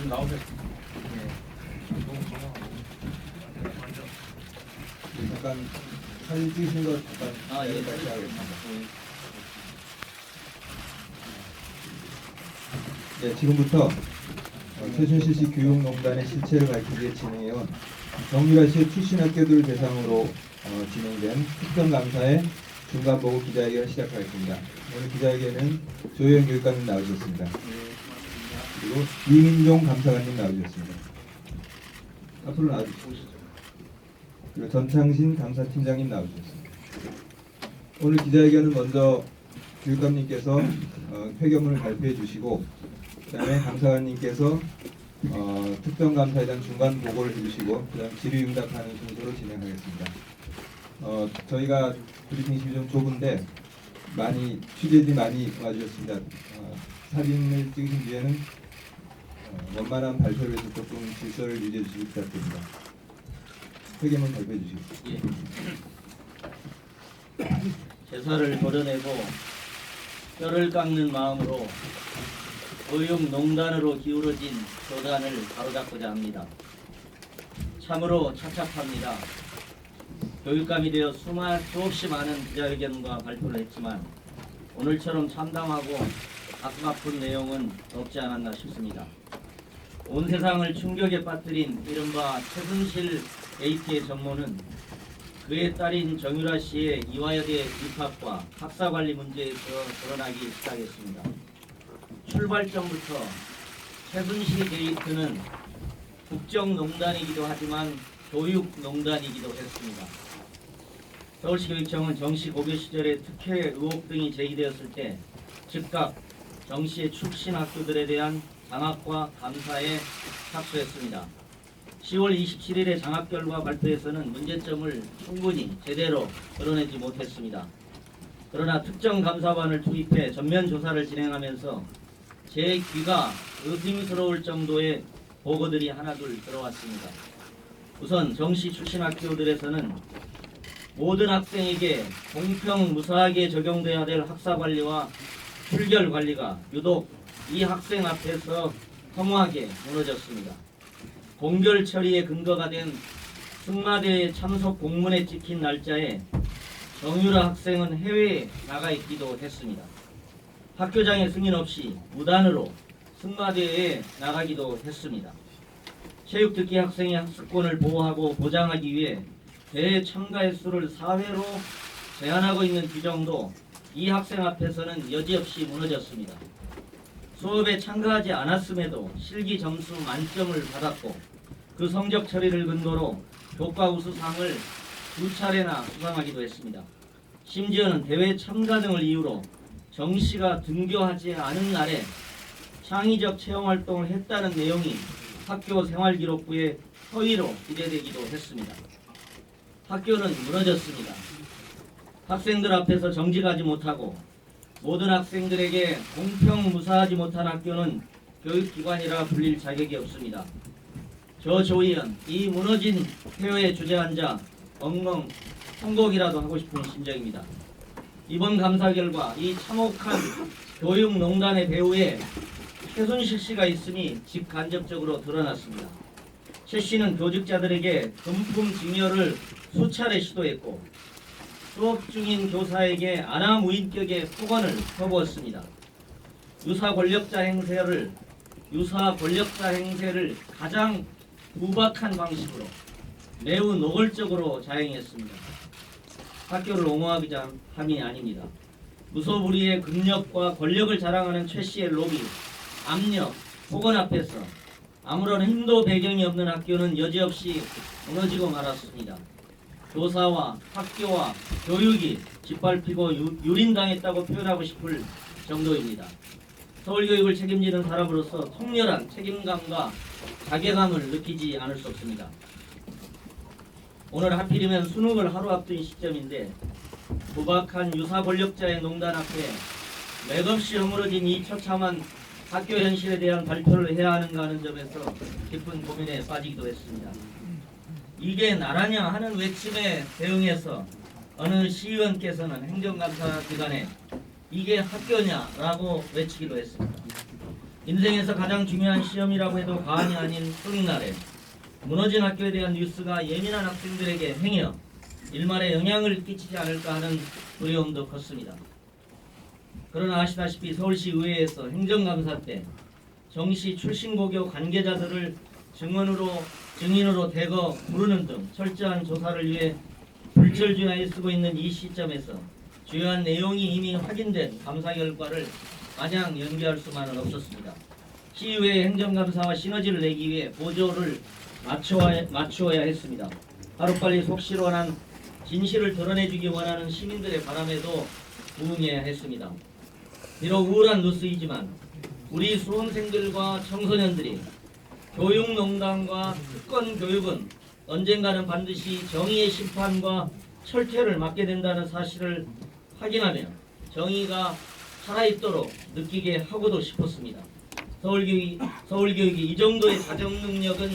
나오셨습니다. 잠깐 사진 찍으신 거 잠깐 예. 다시 하겠습니다. 네, 지금부터 최순실 씨 교육농단의 실체를 밝히기 위해 진행해온 정유라 씨의 출신 학교들을 대상으로 진행된 특정감사의 중간보고 기자회견을 시작하겠습니다. 오늘 기자회견은 조혜영 교육감님 나오셨습니다. 그리고 이민종 감사관님 나오셨습니다. 앞으로 나와주시죠. 그리고 전창신 감사팀장님 나오셨습니다. 오늘 기자회견은 먼저 교육감님께서 회견문을 발표해 주시고 그 다음에 감사관님께서 특정감사에 대한 중간 보고를 해주시고 그 다음 질의응답하는 순서로 진행하겠습니다. 저희가 브리핑실이 좀 좁은데 취재진이 많이 와주셨습니다. 사진을 찍으신 뒤에는 원만한 발표를 해서 조금 질서를 유지해 주시기 부탁드립니다. 회견문 발표해 주시겠습니다. 제사를 도려내고 뼈를 깎는 마음으로 교육농단으로 기울어진 교단을 바로잡고자 합니다. 참으로 착잡합니다. 교육감이 되어 수없이 많은 기자회견과 발표를 했지만 오늘처럼 참담하고 가슴 아픈 내용은 없지 않았나 싶습니다. 온 세상을 충격에 빠뜨린 이른바 최순실 게이트의 전모는 그의 딸인 정유라 씨의 이화여대 입학과 학사관리 문제에서 드러나기 시작했습니다. 출발점부터 최순실 게이트는 국정농단이기도 하지만 교육농단이기도 했습니다. 서울시 교육청은 정씨 고교 시절에 특혜 의혹 등이 제기되었을 때 즉각 정씨의 출신 학교들에 대한 장학과 감사에 착수했습니다. 10월 27일의 장학 결과 발표에서는 문제점을 충분히 제대로 드러내지 못했습니다. 그러나 특정 감사반을 투입해 전면 조사를 진행하면서 제 귀가 의심스러울 정도의 보고들이 하나둘 들어왔습니다. 우선 정시 출신 학교들에서는 모든 학생에게 공평 무사하게 적용돼야 될 학사관리와 출결 관리가 유독 이 학생 앞에서 허무하게 무너졌습니다. 공결 처리의 근거가 된 승마대회 참석 공문에 찍힌 날짜에 정유라 학생은 해외에 나가 있기도 했습니다. 학교장의 승인 없이 무단으로 승마대회에 나가기도 했습니다. 체육특기 학생의 학습권을 보호하고 보장하기 위해 대회 참가 횟수를 4회로 제한하고 있는 규정도 이 학생 앞에서는 여지없이 무너졌습니다. 수업에 참가하지 않았음에도 실기 점수 만점을 받았고 그 성적 처리를 근거로 교과 우수상을 2차례나 수상하기도 했습니다. 심지어는 대회 참가 등을 이유로 정씨가 등교하지 않은 날에 창의적 체험활동을 했다는 내용이 학교 생활기록부에 허위로 기재되기도 했습니다. 학교는 무너졌습니다. 학생들 앞에서 정직하지 못하고 모든 학생들에게 공평 무사하지 못한 학교는 교육기관이라 불릴 자격이 없습니다. 저 조의원, 이 무너진 회의에 주재앉아 엉엉 통곡이라도 하고 싶은 심정입니다. 이번 감사 결과 이 참혹한 교육농단의 배후에 최순실 씨가 있음이 직간접적으로 드러났습니다. 최 씨는 교직자들에게 금품 증여를 수차례 시도했고 수업 중인 교사에게 아나무인격의 폭언을 퍼부었습니다. 유사 권력자 행세를 가장 무박한 방식으로 매우 노골적으로 자행했습니다. 학교를 옹호하기 함이 아닙니다. 무소불위의 능력과 권력을 자랑하는 최 씨의 로비, 압력, 폭언 앞에서 아무런 힘도 배경이 없는 학교는 여지없이 무너지고 말았습니다. 교사와 학교와 교육이 짓밟히고 유린당했다고 표현하고 싶을 정도입니다. 서울교육을 책임지는 사람으로서 통렬한 책임감과 자괴감을 느끼지 않을 수 없습니다. 오늘 하필이면 수능을 하루 앞둔 시점인데 무박한 유사 권력자의 농단 앞에 맥없이 허물어진 이 처참한 학교 현실에 대한 발표를 해야 하는가 하는 점에서 깊은 고민에 빠지기도 했습니다. 이게 나라냐 하는 외침에 대응해서 어느 시의원께서는 행정감사 기관에 이게 학교냐라고 외치기도 했습니다. 인생에서 가장 중요한 시험이라고 해도 과언이 아닌 수능날에 무너진 학교에 대한 뉴스가 예민한 학생들에게 행여 일말에 영향을 끼치지 않을까 하는 두려움도 컸습니다. 그러나 아시다시피 서울시 의회에서 행정감사 때 정시 출신고교 관계자들을 증인으로 대거 부르는 등 철저한 조사를 위해 불철주야에 쓰고 있는 이 시점에서 주요한 내용이 이미 확인된 감사 결과를 마냥 연기할 수만은 없었습니다. 시의회 행정감사와 시너지를 내기 위해 보조를 맞추어야 했습니다. 하루빨리 속 시원한 진실을 드러내주기 원하는 시민들의 바람에도 부응해야 했습니다. 비록 우울한 뉴스이지만 우리 수험생들과 청소년들이 교육농단과 특권 교육은 언젠가는 반드시 정의의 심판과 철퇴를 맞게 된다는 사실을 확인하며 정의가 살아있도록 느끼게 하고도 싶었습니다. 서울교육이 이 정도의 자정 능력은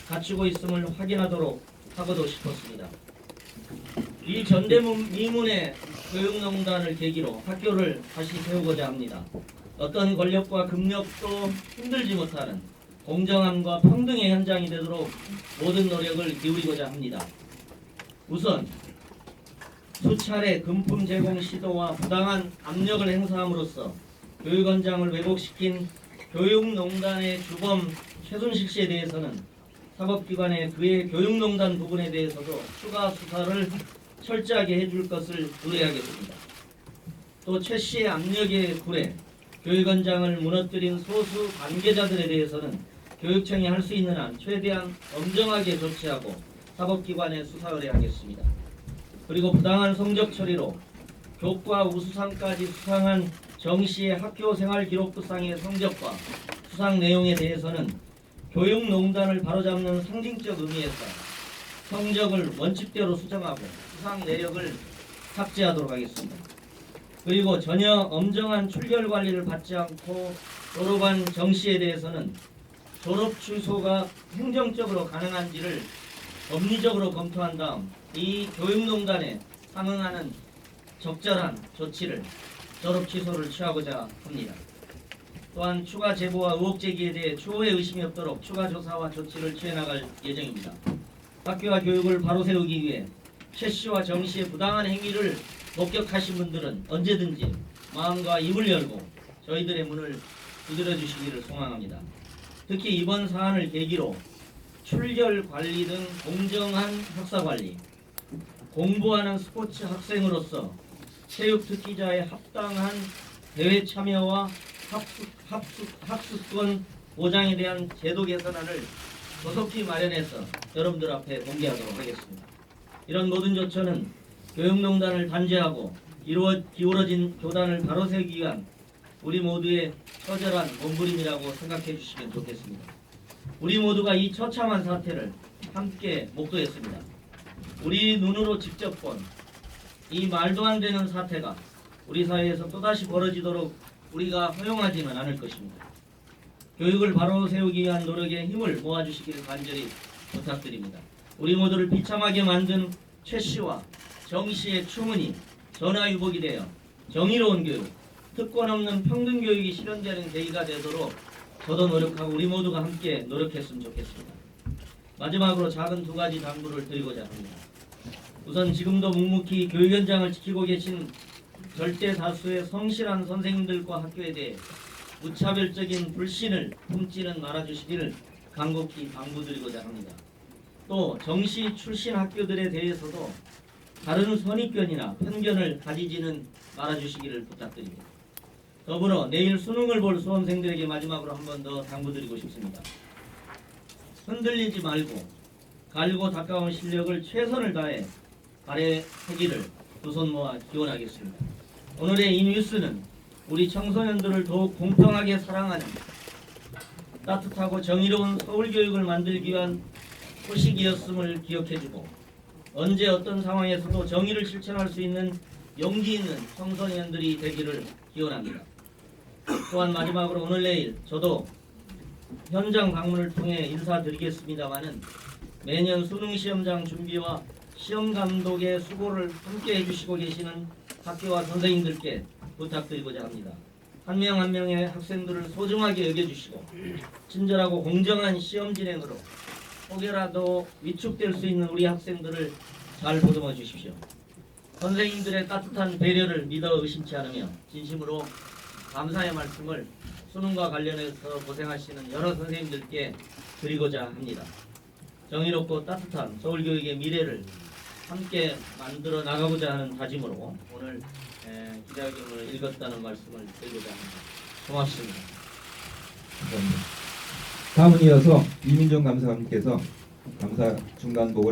갖추고 있음을 확인하도록 하고도 싶었습니다. 이 전대미문의 교육농단을 계기로 학교를 다시 세우고자 합니다. 어떤 권력과 급력도 힘들지 못하는 공정함과 평등의 현장이 되도록 모든 노력을 기울이고자 합니다. 우선 수차례 금품 제공 시도와 부당한 압력을 행사함으로써 교육원장을 왜곡시킨 교육농단의 주범 최순실 씨에 대해서는 사법기관의 그의 교육농단 부분에 대해서도 추가 수사를 철저하게 해줄 것을 의뢰하겠습니다. 또 최 씨의 압력에 굴해 교육원장을 무너뜨린 소수 관계자들에 대해서는 교육청이 할 수 있는 한 최대한 엄정하게 조치하고 사법기관에 수사 의뢰하겠습니다. 그리고 부당한 성적 처리로 교과 우수상까지 수상한 정 씨의 학교생활기록부상의 성적과 수상 내용에 대해서는 교육농단을 바로잡는 상징적 의미에서 성적을 원칙대로 수정하고 수상 내역을 삭제하도록 하겠습니다. 그리고 전혀 엄정한 출결 관리를 받지 않고 졸업한 정 씨에 대해서는 졸업 취소가 행정적으로 가능한지를 법리적으로 검토한 다음 이 교육농단에 상응하는 적절한 조치를 졸업 취소를 취하고자 합니다. 또한 추가 제보와 의혹 제기에 대해 추후에 의심이 없도록 추가 조사와 조치를 취해 나갈 예정입니다. 학교와 교육을 바로 세우기 위해 최 씨와 정 씨의 부당한 행위를 목격하신 분들은 언제든지 마음과 입을 열고 저희들의 문을 두드려 주시기를 소망합니다. 특히 이번 사안을 계기로 출결 관리 등 공정한 학사 관리, 공부하는 스포츠 학생으로서 체육 특기자의 합당한 대회 참여와 학습권 보장에 대한 제도 개선안을 조속히 마련해서 여러분들 앞에 공개하도록 하겠습니다. 이런 모든 조처는 교육농단을 단죄하고 기울어진 교단을 바로 세우기 위한 우리 모두의 처절한 몸부림이라고 생각해 주시면 좋겠습니다. 우리 모두가 이 처참한 사태를 함께 목도했습니다. 우리 눈으로 직접 본 이 말도 안 되는 사태가 우리 사회에서 또다시 벌어지도록 우리가 허용하지는 않을 것입니다. 교육을 바로 세우기 위한 노력에 힘을 모아주시기를 간절히 부탁드립니다. 우리 모두를 비참하게 만든 최 씨와 정 씨의 추문이 전화위복이 되어 정의로운 교육, 특권 없는 평등 교육이 실현되는 계기가 되도록 저도 노력하고 우리 모두가 함께 노력했으면 좋겠습니다. 마지막으로 작은 두 가지 당부를 드리고자 합니다. 우선 지금도 묵묵히 교육 현장을 지키고 계신 절대 다수의 성실한 선생님들과 학교에 대해 무차별적인 불신을 품지는 말아주시기를 간곡히 당부드리고자 합니다. 또 정시 출신 학교들에 대해서도 다른 선입견이나 편견을 가지지는 말아주시기를 부탁드립니다. 더불어 내일 수능을 볼 수험생들에게 마지막으로 한 번 더 당부드리고 싶습니다. 흔들리지 말고 갈고 닦아온 실력을 최선을 다해 발휘하기를 두 손 모아 기원하겠습니다. 오늘의 이 뉴스는 우리 청소년들을 더욱 공평하게 사랑하는 따뜻하고 정의로운 서울교육을 만들기 위한 소식이었음을 기억해주고 언제 어떤 상황에서도 정의를 실천할 수 있는 용기 있는 청소년들이 되기를 기원합니다. 또한 마지막으로 오늘 내일 저도 현장 방문을 통해 인사드리겠습니다마는 매년 수능 시험장 준비와 시험 감독의 수고를 함께 해주시고 계시는 학교와 선생님들께 부탁드리고자 합니다. 한 명 한 명의 학생들을 소중하게 여겨주시고 친절하고 공정한 시험 진행으로 혹여라도 위축될 수 있는 우리 학생들을 잘 보듬어 주십시오. 선생님들의 따뜻한 배려를 믿어 의심치 않으며 진심으로 감사의 말씀을 수능과 관련해서 고생하시는 여러 선생님들께 드리고자 합니다. 정의롭고 따뜻한 서울교육의 미래를 함께 만들어 나가고자 하는 다짐으로 오늘 기자회견을 읽었다는 말씀을 드리고자 합니다. 고맙습니다. 감사합니다. 다음은 이어서 이민정 감사관님께서 감사 중간복을